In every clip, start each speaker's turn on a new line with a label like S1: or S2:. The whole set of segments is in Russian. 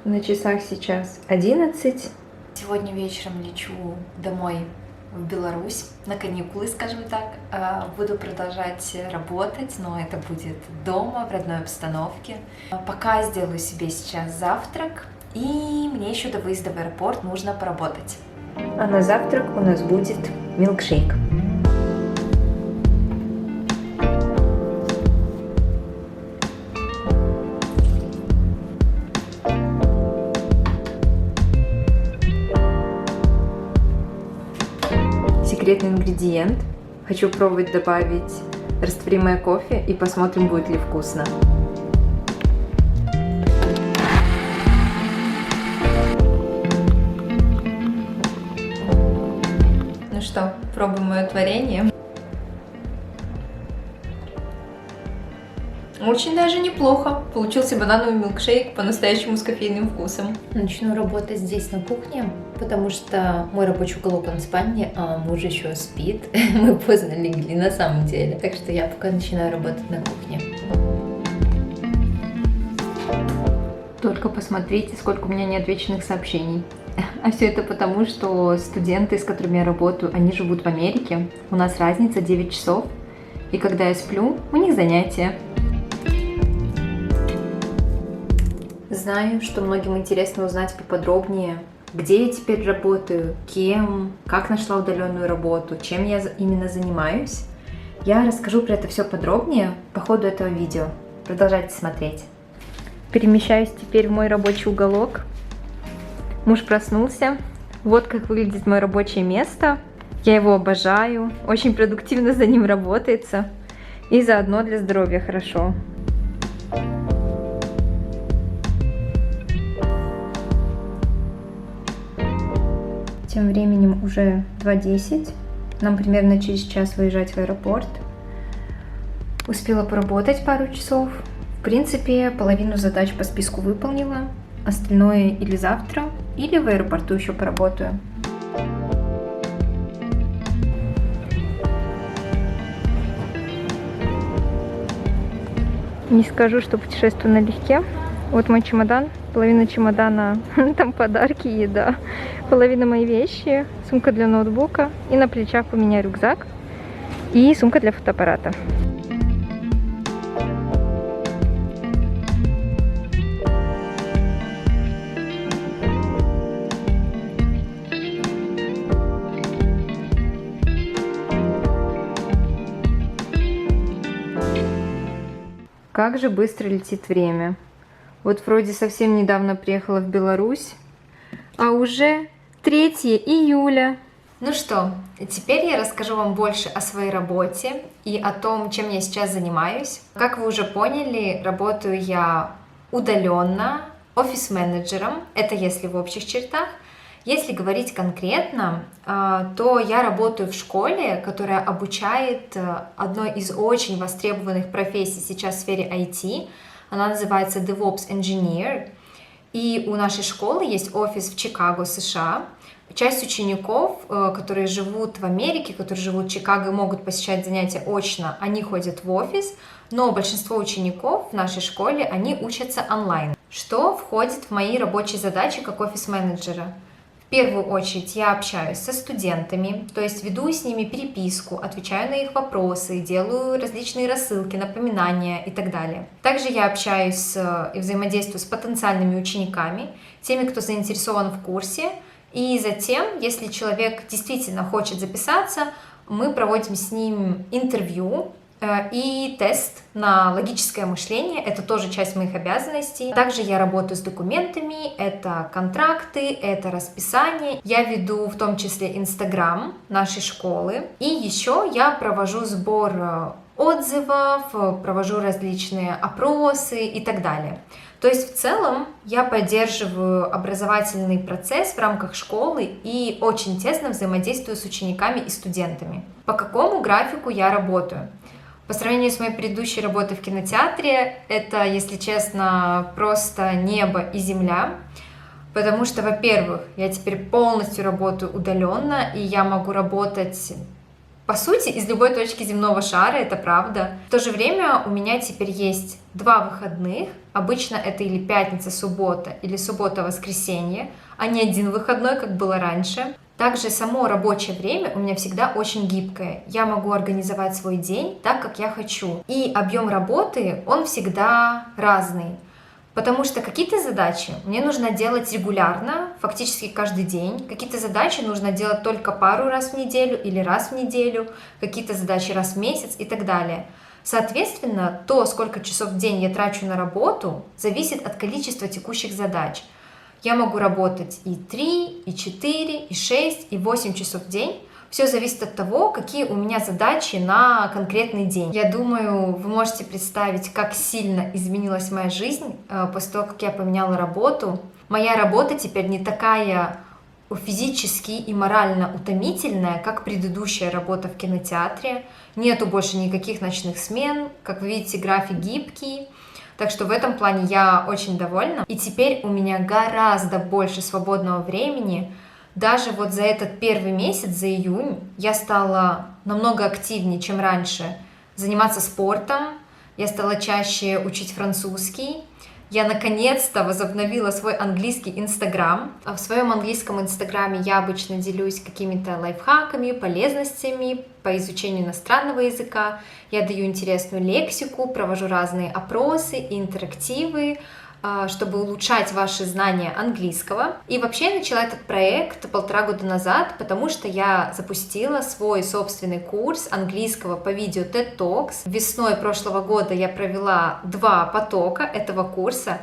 S1: На часах сейчас 11.
S2: Сегодня вечером лечу домой в Беларусь на каникулы, скажем так. Буду продолжать работать, но это будет дома, в родной обстановке. Пока сделаю себе сейчас завтрак, и мне еще до выезда в аэропорт нужно поработать.
S1: А на завтрак у нас будет милкшейк. Секретный ингредиент. Хочу пробовать добавить растворимое кофе и посмотрим, будет ли вкусно. Ну что, пробуем мое творение. Очень даже неплохо. Получился банановый милкшейк по-настоящему с кофейным вкусом.
S2: Начну работать здесь на кухне, потому что мой рабочий уголок он в спальне, а муж еще спит. Мы поздно легли на самом деле. Так что я пока начинаю работать на кухне.
S1: Только посмотрите, сколько у меня неотвеченных сообщений. А все это потому, что студенты, с которыми я работаю, они живут в Америке. У нас разница 9 часов. И когда я сплю, у них занятия. Знаю, что многим интересно узнать поподробнее, где я теперь работаю, кем, как нашла удаленную работу, чем я именно занимаюсь. Я расскажу про это все подробнее по ходу этого видео. Продолжайте смотреть. Перемещаюсь теперь в мой рабочий уголок. Муж проснулся. Вот как выглядит мое рабочее место. Я его обожаю. Очень продуктивно за ним работается. И заодно для здоровья хорошо. Тем временем уже 2:10. Нам примерно через час выезжать в аэропорт. Успела поработать пару часов. В принципе, половину задач по списку выполнила. Остальное или завтра, или в аэропорту еще поработаю. Не скажу, что путешествую налегке. Вот мой чемодан. Половина чемодана, там подарки, еда. Половина мои вещи, сумка для ноутбука. И на плечах у меня рюкзак и сумка для фотоаппарата. Как же быстро летит время. Вот вроде совсем недавно приехала в Беларусь, а уже 3 июля.
S2: Ну что, теперь я расскажу вам больше о своей работе и о том, чем я сейчас занимаюсь. Как вы уже поняли, работаю я удаленно, офис-менеджером, это если в общих чертах. Если говорить конкретно, то я работаю в школе, которая обучает одной из очень востребованных профессий сейчас в сфере IT. Она называется DevOps Engineer. И у нашей школы есть офис в Чикаго, США. Часть учеников, которые живут в Америке, которые живут в Чикаго и могут посещать занятия очно, они ходят в офис, но большинство учеников в нашей школе, они учатся онлайн. Что входит в мои рабочие задачи как офис-менеджера? В первую очередь я общаюсь со студентами, то есть веду с ними переписку, отвечаю на их вопросы, делаю различные рассылки, напоминания и так далее. Также я общаюсь и взаимодействую с потенциальными учениками, теми, кто заинтересован в курсе. И затем, если человек действительно хочет записаться, мы проводим с ним интервью и тест на логическое мышление. Это тоже часть моих обязанностей. Также я работаю с документами, это контракты, это расписание. Я веду в том числе Инстаграм нашей школы. И еще я провожу сбор отзывов, провожу различные опросы и так далее. То есть в целом я поддерживаю образовательный процесс в рамках школы и очень тесно взаимодействую с учениками и студентами. По какому графику я работаю? По сравнению с моей предыдущей работой в кинотеатре, это, если честно, просто небо и земля. Потому что, во-первых, я теперь полностью работаю удаленно, и я могу работать по сути, из любой точки земного шара, это правда. В то же время у меня теперь есть 2 выходных. Обычно это или пятница, суббота, или суббота, воскресенье, а не один выходной, как было раньше. Также само рабочее время у меня всегда очень гибкое. Я могу организовать свой день так, как я хочу. И объем работы, он всегда разный. Потому что какие-то задачи мне нужно делать регулярно, фактически каждый день. Какие-то задачи нужно делать только пару раз в неделю или раз в неделю. Какие-то задачи раз в месяц и так далее. Соответственно, то, сколько часов в день я трачу на работу, зависит от количества текущих задач. Я могу работать и 3, и 4, и 6, и 8 часов в день. Все зависит от того, какие у меня задачи на конкретный день. Я думаю, вы можете представить, как сильно изменилась моя жизнь после того, как я поменяла работу. Моя работа теперь не такая физически и морально утомительная, как предыдущая работа в кинотеатре. Нету больше никаких ночных смен. Как вы видите, график гибкий. Так что в этом плане я очень довольна. И теперь у меня гораздо больше свободного времени. Даже вот за этот первый месяц, за июнь, я стала намного активнее, чем раньше, заниматься спортом. Я стала чаще учить французский. Я наконец-то возобновила свой английский Инстаграм. В своем английском Инстаграме я обычно делюсь какими-то лайфхаками, полезностями по изучению иностранного языка. Я даю интересную лексику, провожу разные опросы и интерактивы, чтобы улучшать ваши знания английского. И вообще я начала этот проект 1,5 года назад, потому что я запустила свой собственный курс английского по видео TED Talks. Весной прошлого года я провела 2 потока этого курса,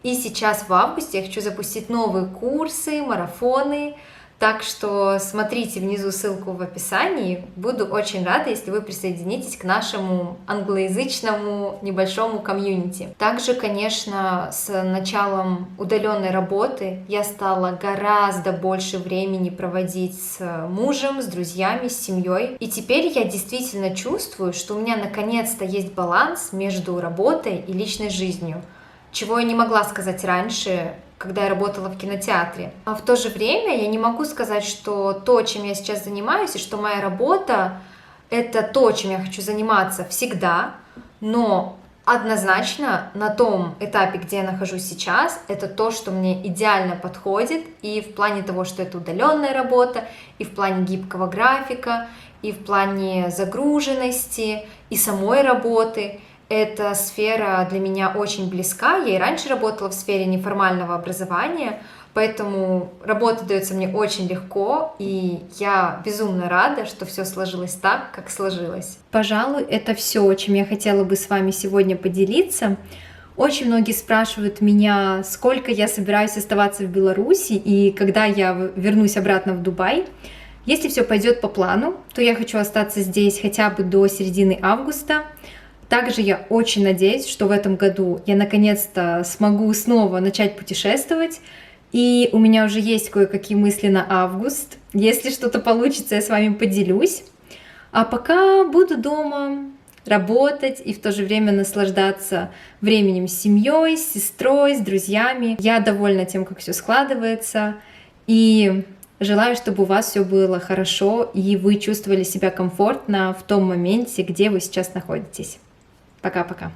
S2: и сейчас в августе я хочу запустить новые курсы, марафоны. Так что смотрите внизу ссылку в описании. Буду очень рада, если вы присоединитесь к нашему англоязычному небольшому комьюнити. Также, конечно, с началом удаленной работы я стала гораздо больше времени проводить с мужем, с друзьями, с семьей. И теперь я действительно чувствую, что у меня наконец-то есть баланс между работой и личной жизнью, чего я не могла сказать раньше, когда я работала в кинотеатре. А в то же время я не могу сказать, что то, чем я сейчас занимаюсь, и что моя работа — это то, чем я хочу заниматься всегда, но однозначно на том этапе, где я нахожусь сейчас, это то, что мне идеально подходит и в плане того, что это удаленная работа, и в плане гибкого графика, и в плане загруженности, и самой работы. Эта сфера для меня очень близка. Я и раньше работала в сфере неформального образования, поэтому работа дается мне очень легко, и я безумно рада, что все сложилось так, как сложилось. Пожалуй, это все, чем я хотела бы с вами сегодня поделиться. Очень многие спрашивают меня, сколько я собираюсь оставаться в Беларуси и когда я вернусь обратно в Дубай. Если все пойдет по плану, то я хочу остаться здесь хотя бы до середины августа. Также я очень надеюсь, что в этом году я наконец-то смогу снова начать путешествовать, и у меня уже есть кое-какие мысли на август. Если что-то получится, я с вами поделюсь. А пока буду дома работать и в то же время наслаждаться временем с семьей, с сестрой, с друзьями. Я довольна тем, как все складывается, и желаю, чтобы у вас все было хорошо, и вы чувствовали себя комфортно в том моменте, где вы сейчас находитесь. Пока-пока.